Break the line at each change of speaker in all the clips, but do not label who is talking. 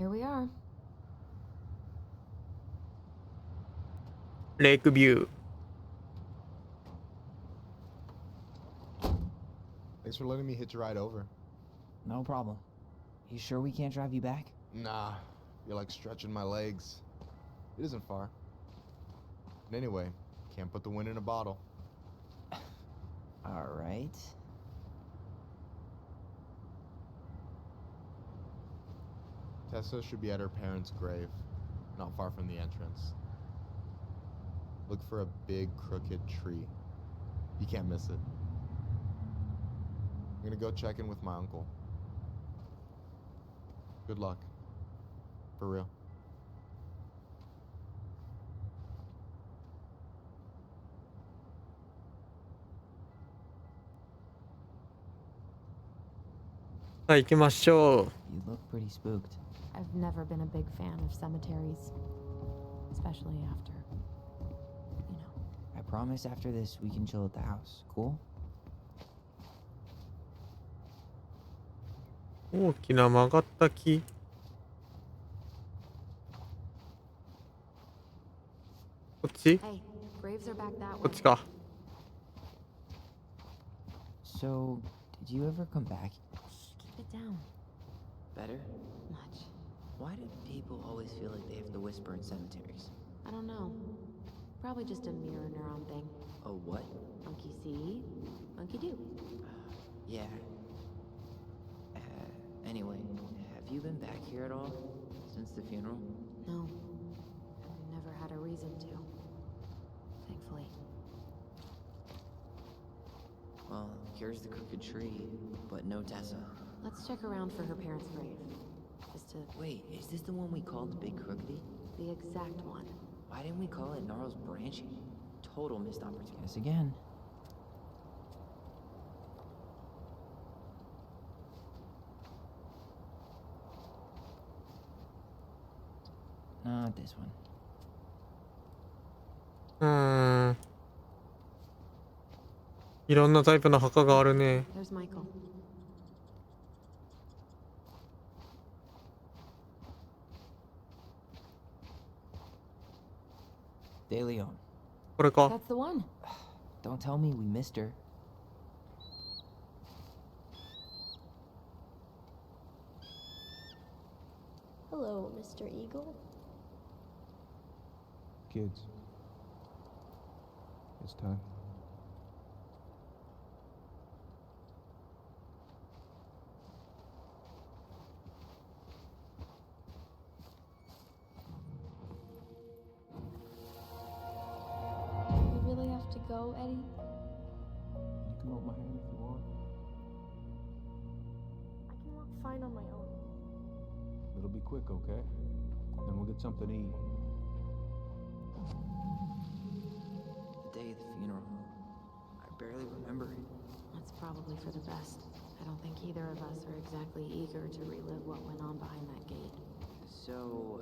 Here we are.
レイクビュー。
Thanks for letting me hitch a ride over.
No problem. You sure we can't drive you back?
Nah, you're like stretching my legs. It isn't far. And anyway, can't put the wind in a bottle.
All right.
Tessa should be at her parents' grave, not far from the entrance. Look for a big crooked tree. You can't miss it. I'm gonna go check in with my uncle. Good luck. For real.
Right, 行きましょう。
You look pretty spooked.
I've never been a big fan of cemeteries, especially after, you know.
I promise after this we can chill at the house. Cool?
大きな曲がった木。こっち？
Hey, graves are back that
こ
way.
っちか。
So, did you ever come back?
Shh, keep it down.
Better?
Much.
Why do people always feel like they have to whisper in cemeteries?
I don't know. Probably just a mirror neuron thing.
Oh, what?
Monkey see, monkey do.
Yeah. Anyway, have you been back here at all since the funeral?
No. Never had a reason to. Thankfully.
Well, here's the crooked tree, but no Tessa.
Let's check around for her parents' grave. Just to...
Wait, is this the one we called the Big Crookedy?
The exact one.
Why didn't we call it Gnarl's Branching? Total missed opportunity. Guess again. Not this one.
いろんなタイプの墓があるね。
There's Michael.
De Leon.
これか。
That's the one.
Don't tell me we missed her.
Hello, Mr. Eagle.
Kids. It's time.
You really have to go, Eddie?
You can hold my hand if you want.
I can walk fine on my own.
It'll be quick, okay? Then we'll get something to eat.
The day of the funeral. I barely remember it.
That's probably for the best. I don't think either of us are exactly eager to relive what went on behind that gate.
So,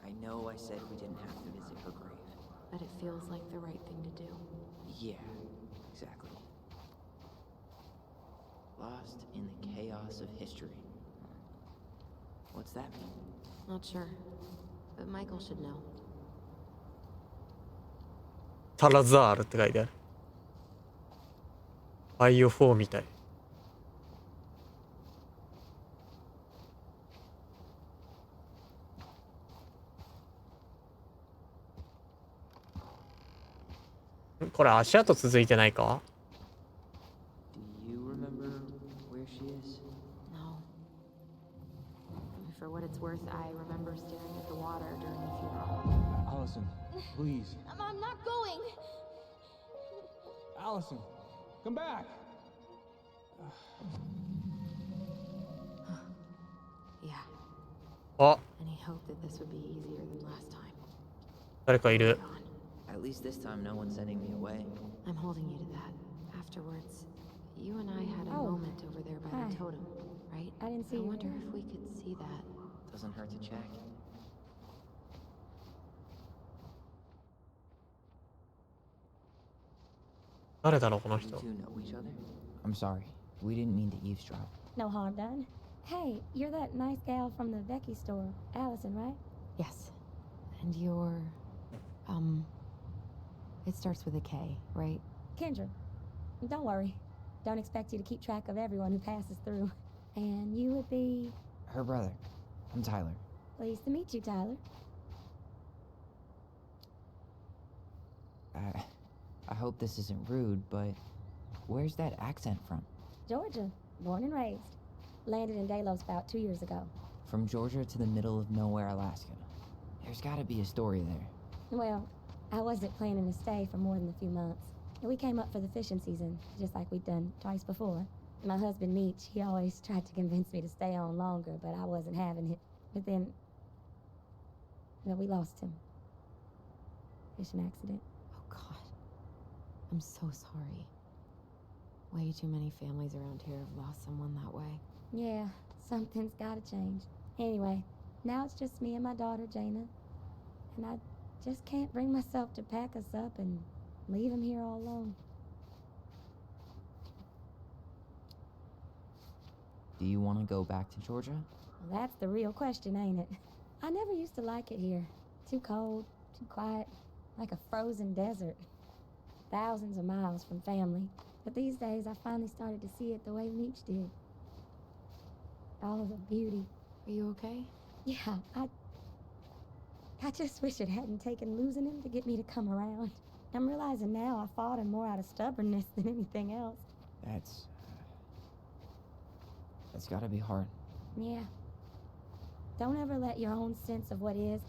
I know I said we didn't have to visit her grave.
But it feels like the right thing to do.
Yeah, exactly. Lost in the chaos of history. What's that mean?
Not sure. But Michael should know.
タラザールって書いてある。バイオ4みたい。これ足跡続いてないか？
Do you remember where she is?
No. For what it's worth, I remember staring at the water during the funeral.
Allison, please.
I'm not going.
Allison, come back.
Yeah.
あ、
Any hope that this would be easier than last time?
誰かいる。
Gone.
At least this time no one's sending me away.
I'm holding you to that. Afterwards, you and I had a
Oh.
moment over there by
Hi.
the totem, right?
I didn't see
I
you
wonder
there.
if we could see that.
Doesn't hurt to check.
誰だろうこの
You
人。
two know each other? I'm sorry. We didn't mean to eavesdrop.
No harm done.
Hey, you're that nice gal from the Becky store, Allison, right?
Yes. And you're... It starts with a K, right?
Kendra. Don't worry. Don't expect you to keep track of everyone who passes through. And you would be...
Her brother. I'm Tyler.
Pleased to meet you, Tyler.
I hope this isn't rude, but where's that accent from?
Georgia. Born and raised. Landed in Delos about 2 years ago.
From Georgia to the middle of nowhere, Alaska. There's gotta be a story there.
Well, I wasn't planning to stay for more than a few months. We came up for the fishing season, just like we'd done twice before. My husband, Meech, he always tried to convince me to stay on longer, but I wasn't having it. But then... well, we lost him. Fishing accident.
Oh, God. I'm so sorry. Way too many families around here have lost someone that way.
Yeah, something's gotta change. Anyway, now it's just me and my daughter, Jaina. And I just can't bring myself to pack us up and leave him here all alone.
Do you want to go back to Georgia?
Well, that's the real question, ain't it? I never used to like it here. Too cold, too quiet, like a frozen desert. Thousands of miles from family. But these days, I finally started to see it the way Meech did. All of the beauty.
Are you okay?
Yeah, I just wish it hadn't taken losing him to get me to come around. I'm realizing now I fought him more out of stubbornness than anything else.
That's gotta be hard.
Yeah. Don't ever let your own sense of what is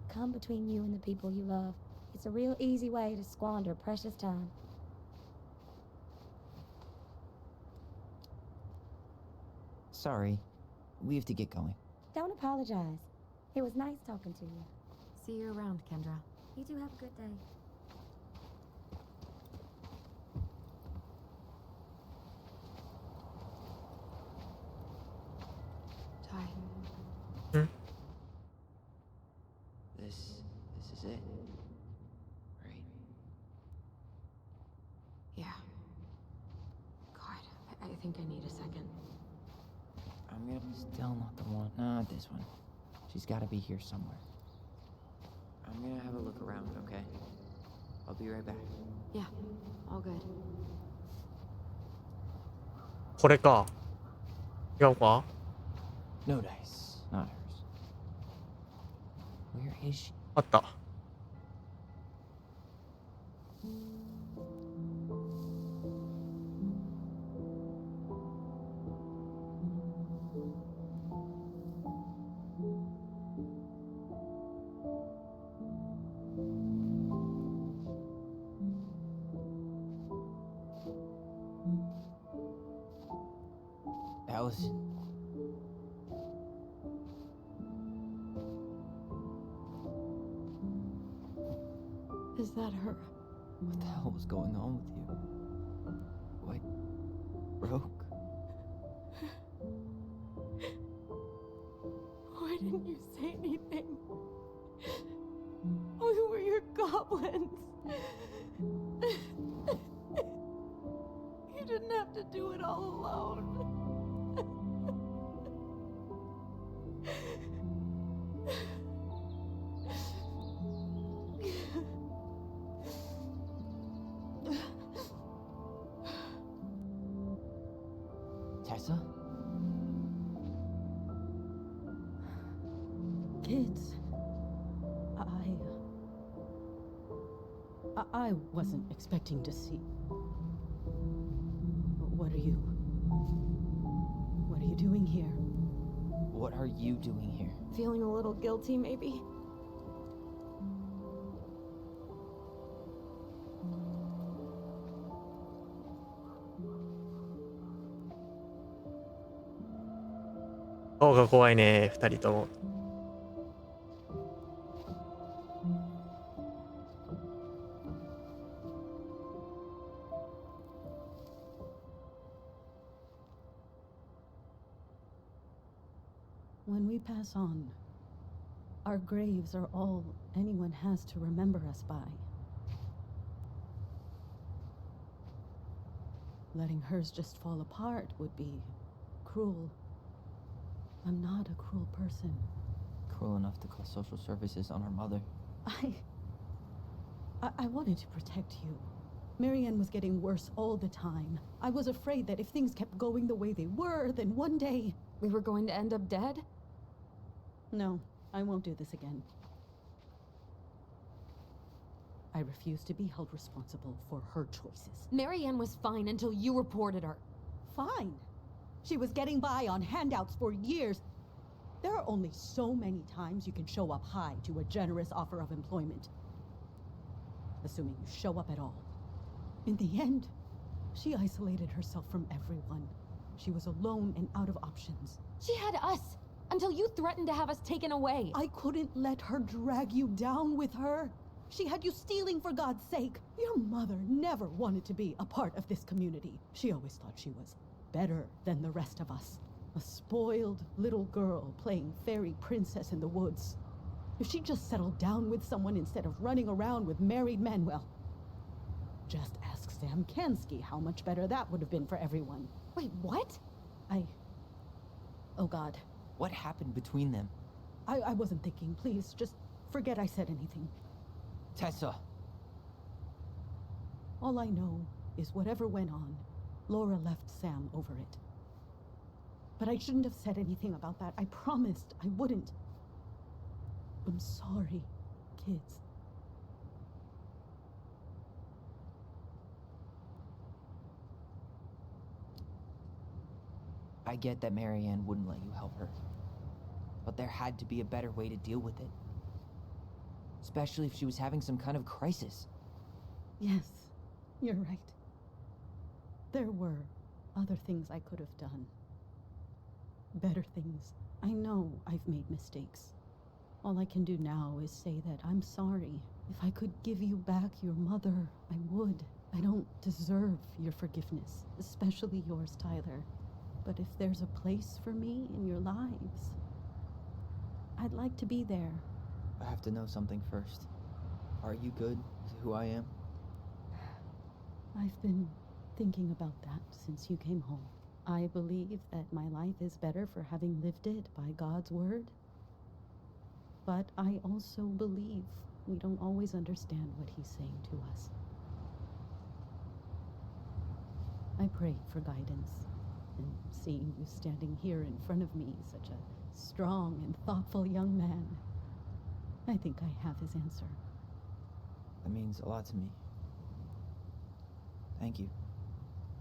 come between you and the people you love. It's a real easy way to squander precious time.
Sorry. We have to get going.
Don't apologize. It was nice talking to you.
See you around, Kendra.
You two have a good day.
Ty.
This is it. Right?
Yeah. God, I think I need a second.
I'm gonna still not the one. Not this one. She's gotta be here somewhere. I'm gonna have a look around, okay? I'll be right back.
Yeah, all good.
これか。違うか？
No dice. Not hers. Where is she?
あった。
Allison.
Is that her?
What the hell was going on with you? What? Broke?
Why didn't you say anything? We were your goblins. You didn't have to do it all alone.
Tessa?
Kids, I wasn't expecting to see. What are you doing here?
What are you doing here?
Feeling a little guilty, maybe?
顔が怖いね、二人とも。
When we pass on, our graves are all anyone has to remember us by. Letting hers just fall apart would be cruel. I'm not a cruel person.
Cruel enough to call social services on our mother.
I wanted to protect you. Marianne was getting worse all the time. I was afraid that if things kept going the way they were, then one day...
We were going to end up dead?
No, I won't do this again. I refuse to be held responsible for her choices.
Marianne was fine until you reported her.
Fine. She was getting by on handouts for years. There are only so many times you can show up high to a generous offer of employment. Assuming you show up at all. In the end, she isolated herself from everyone. She was alone and out of options.
She had us until you threatened to have us taken away.
I couldn't let her drag you down with her. She had you stealing for God's sake. Your mother never wanted to be a part of this community. She always thought she was better than the rest of us. A spoiled little girl playing fairy princess in the woods. If she just settled down with someone instead of running around with married men, well, just ask Sam Kansky how much better that would have been for everyone.
Wait, what?
Oh God.
What happened between them?
I wasn't thinking. Please, just forget I said anything.
Tessa!
All I know is whatever went on, Laura left Sam over it. But I shouldn't have said anything about that. I promised I wouldn't. I'm sorry, kids.
I get that Marianne wouldn't let you help her. But there had to be a better way to deal with it. Especially if she was having some kind of crisis.
Yes, you're right. There were other things I could have done. Better things. I know I've made mistakes. All I can do now is say that I'm sorry. If I could give you back your mother, I would. I don't deserve your forgiveness, especially yours, Tyler. But if there's a place for me in your lives, I'd like to be there.
I have to know something first. Are you good with who I am?
I've been thinking about that since you came home. I believe that my life is better for having lived it by God's word. But I also believe we don't always understand what he's saying to us. I pray for guidance, and seeing you standing here in front of me, such a strong and thoughtful young man, I think I have his answer.
That means a lot to me. Thank you.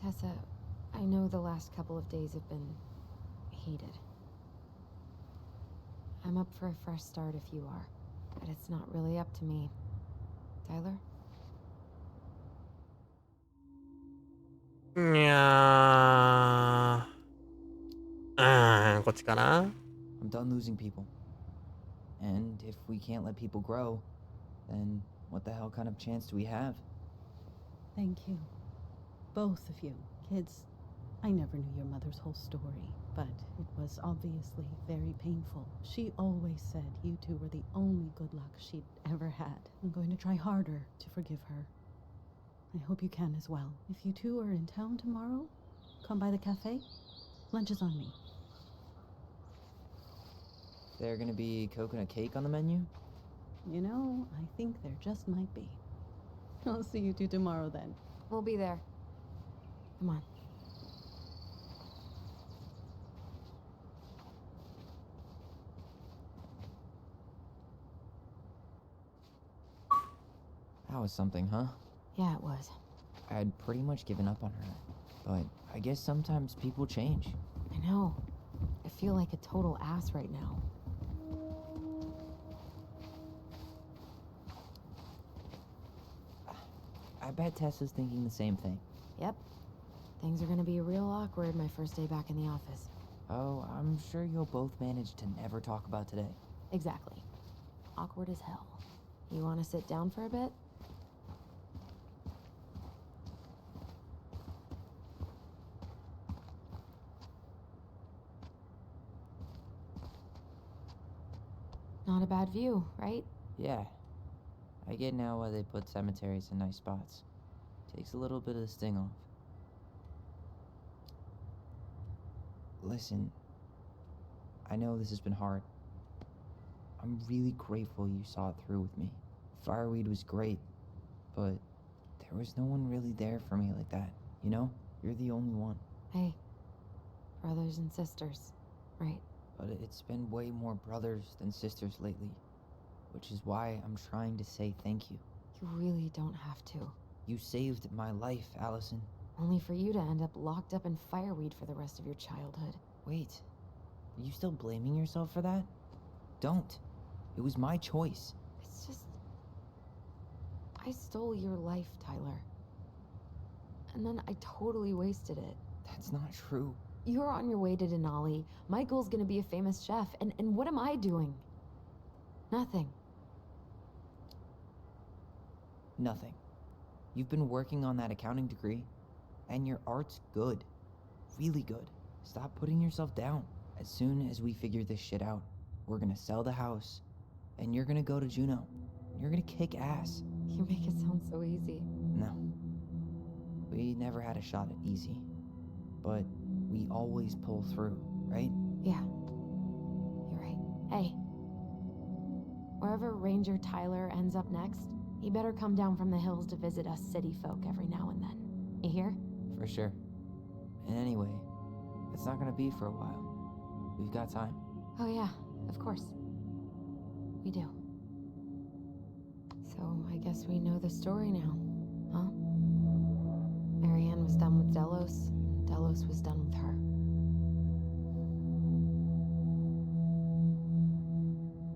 Tessa, I know the last couple of days have been heated. I'm up for a fresh start if you are, but it's not really up to me. Tyler?
いやー。こっちかな
I'm done losing people. And if we can't let people grow, then what the hell kind of chance do we have?
Thank you. Both of you. Kids, I never knew your mother's whole story, but it was obviously very painful. She always said you two were the only good luck she'd ever had. I'm going to try harder to forgive her. I hope you can as well. If you two are in town tomorrow, come by the cafe. Lunch is on me.
There gonna be coconut cake on the menu?
You know, I think there just might be. I'll see you two tomorrow then.
We'll be there. Come on.
That was something, huh?
Yeah, it was.
I had pretty much given up on her. But I guess sometimes people change.
I know. I feel like a total ass right now.
I bet Tessa's thinking the same thing.
Yep. Things are gonna be real awkward my first day back in the office.
Oh, I'm sure you'll both manage to never talk about today.
Exactly. Awkward as hell. You wanna sit down for a bit? Not a bad view, right?
Yeah. I get now why they put cemeteries in nice spots. Takes a little bit of the sting off. Listen, I know this has been hard. I'm really grateful you saw it through with me. Fireweed was great, but there was no one really there for me like that, you know? You're the only one.
Hey, brothers and sisters, right?
But it's been way more brothers than sisters lately, which is why I'm trying to say thank you.
You really don't have to.
You saved my life, Allison.
Only for you to end up locked up in fireweed for the rest of your childhood.
Wait, are you still blaming yourself for that? Don't. It was my choice.
It's just... I stole your life, Tyler. And then I totally wasted it.
That's not true.
You're on your way to Denali. Michael's gonna be a famous chef, and what am I doing? Nothing.
Nothing. You've been working on that accounting degree, and your art's good. Really good. Stop putting yourself down. As soon as we figure this shit out, we're gonna sell the house, and you're gonna go to Juneau. You're gonna kick ass.
You make it sound so easy.
No. We never had a shot at easy. But we always pull through, right?
Yeah. You're right. Hey. Wherever Ranger Tyler ends up next, he better come down from the hills to visit us city folk every now and then. You hear?
For sure. And anyway, it's not gonna be for a while. We've got time.
Oh yeah, of course. We do. So I guess we know the story now, huh? Marianne was done with Delos. Delos was done with her.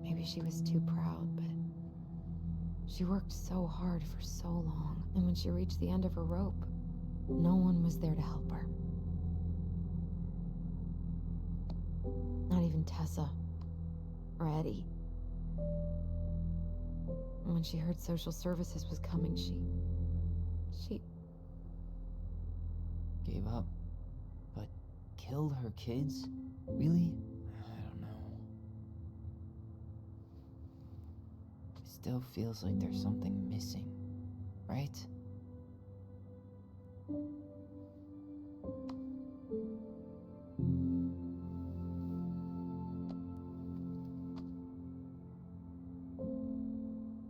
Maybe she was too proud, but she worked so hard for so long, and when she reached the end of her rope, no one was there to help her. Not even Tessa or Eddie. And when she heard social services was coming, she
Gave up. But killed her kids? Really? I don't know. It still feels like there's something missing, right?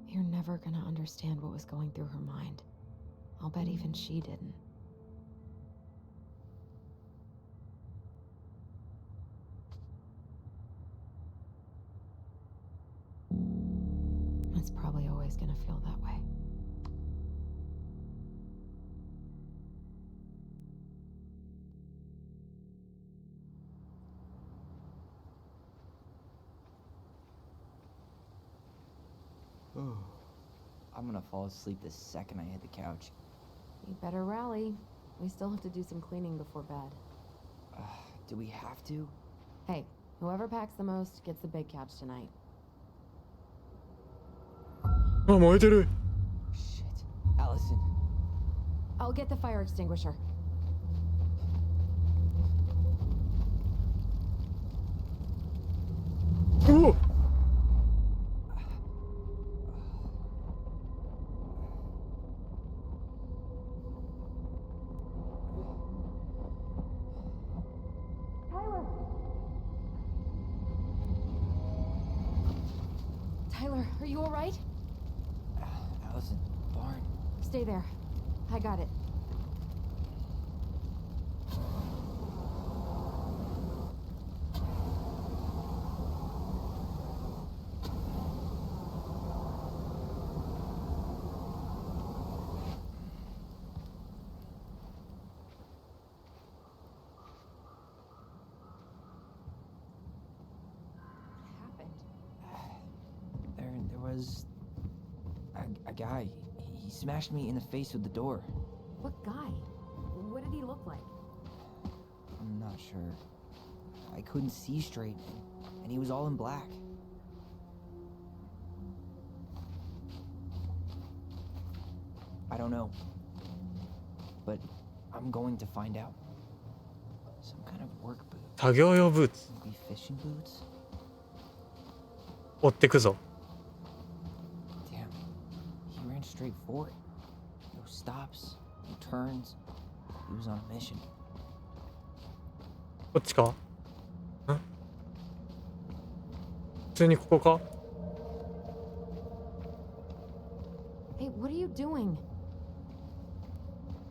You're never gonna understand what was going through her mind. I'll bet even she didn't. It's probably always gonna feel that way.
I'm gonna fall asleep the second I hit the couch.
You better rally. We still have to do some cleaning before bed.
Do we have to?
Hey, whoever packs the most gets the big couch tonight.
あ、燃えてる。
Shit. Allison.
I'll get the fire extinguisher.
Oh!
Tyler, are you all right?
Allison, barn.
Stay there. I got it.
There was a guy. He smashed me in the face with the door.
What guy? What did he look like?
I'm not sure. I couldn't see straight, and he was all in black. I don't know. But I'm going to find out. Some kind of work boot.
作業用ブーツ
Maybe fishing boots?
追ってくぞ。
Damn. He ran straight for it. No stops, no turns. He was on a mission.
こっちか？ん？通にここか？
Hey, what are you doing?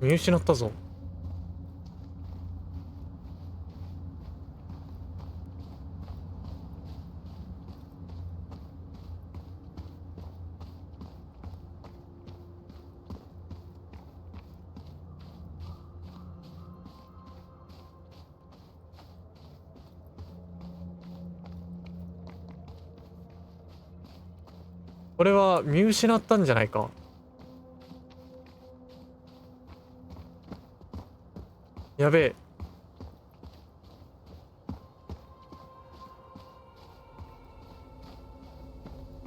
見失ったぞ。これは見失ったんじゃないか。やべえ。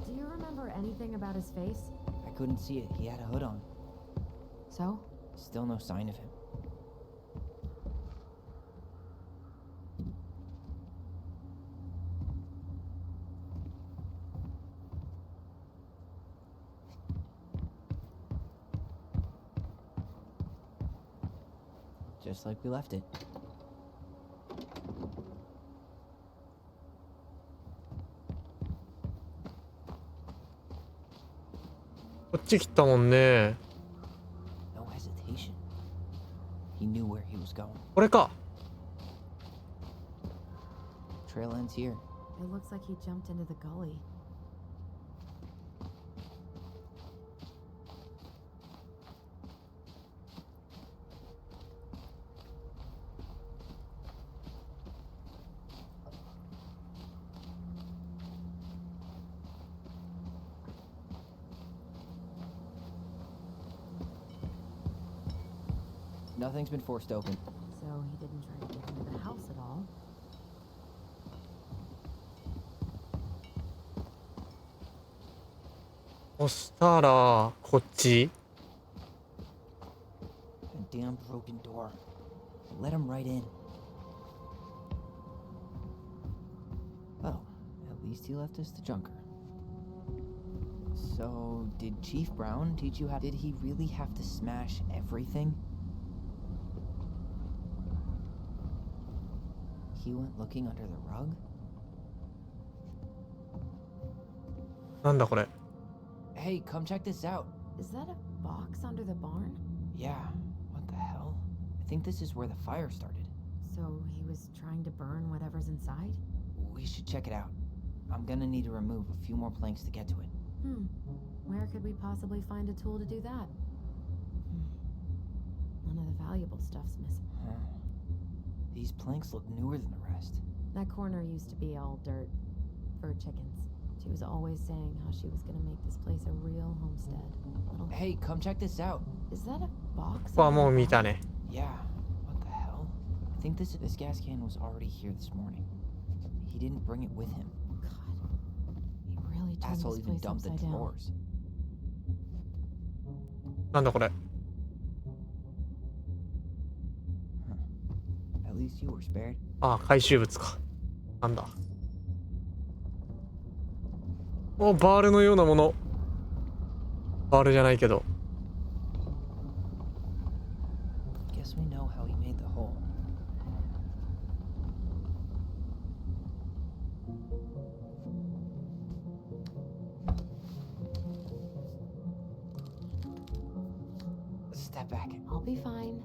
Do you remember anything about his face?
I couldn't see it. He had a hood on.
So?
Still no sign of him. Just like we left it.
こっち来たもんね。
No hesitation. He knew where he was going.
これか。
Trail ends here.
It looks like he jumped into the gully.
Nothing's been forced open.
So he didn't try to get into the house at all.
そしたらこっち。
A damn broken door. Let him right in. Well, at least he left us the junker. So, did Chief Brown teach you how? Did he really have to smash everything? He went looking under the rug?
なんだこれ。
Hey, come check this out.
Is that a box under the barn?
Yeah, what the hell? I think this is where the fire started.
So he was trying to burn whatever's inside?
We should check it out. I'm gonna need to remove a few more planks to get to it.
Where could we possibly find a tool to do that? None of the valuable stuff's missing.
Huh. These planks look newer than the rest.
That corner used to be all dirt for chickens. She was always saying how she was gonna make this place a real homestead. Little...
Hey, come check this out.
Is that a box?
ここは
under
もう
the
見
barn?
たね。
Yeah, what the hell? I think this gas can was already here this morning. He didn't bring it with him.
God, he really turned
Asshole
this
even
place
dumped the
upside down.
drawers.
なんだこれ。
At least you were spared.
ああ、回収物か。なんだ。お、バールのようなもの。バールじゃないけど。
Guess we know how he made the hole. Step back.
I'll be fine.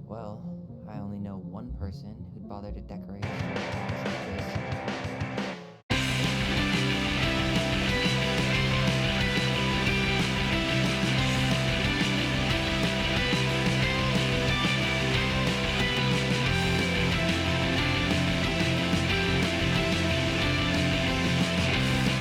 Well,
I only know one person who'd bother to decorate.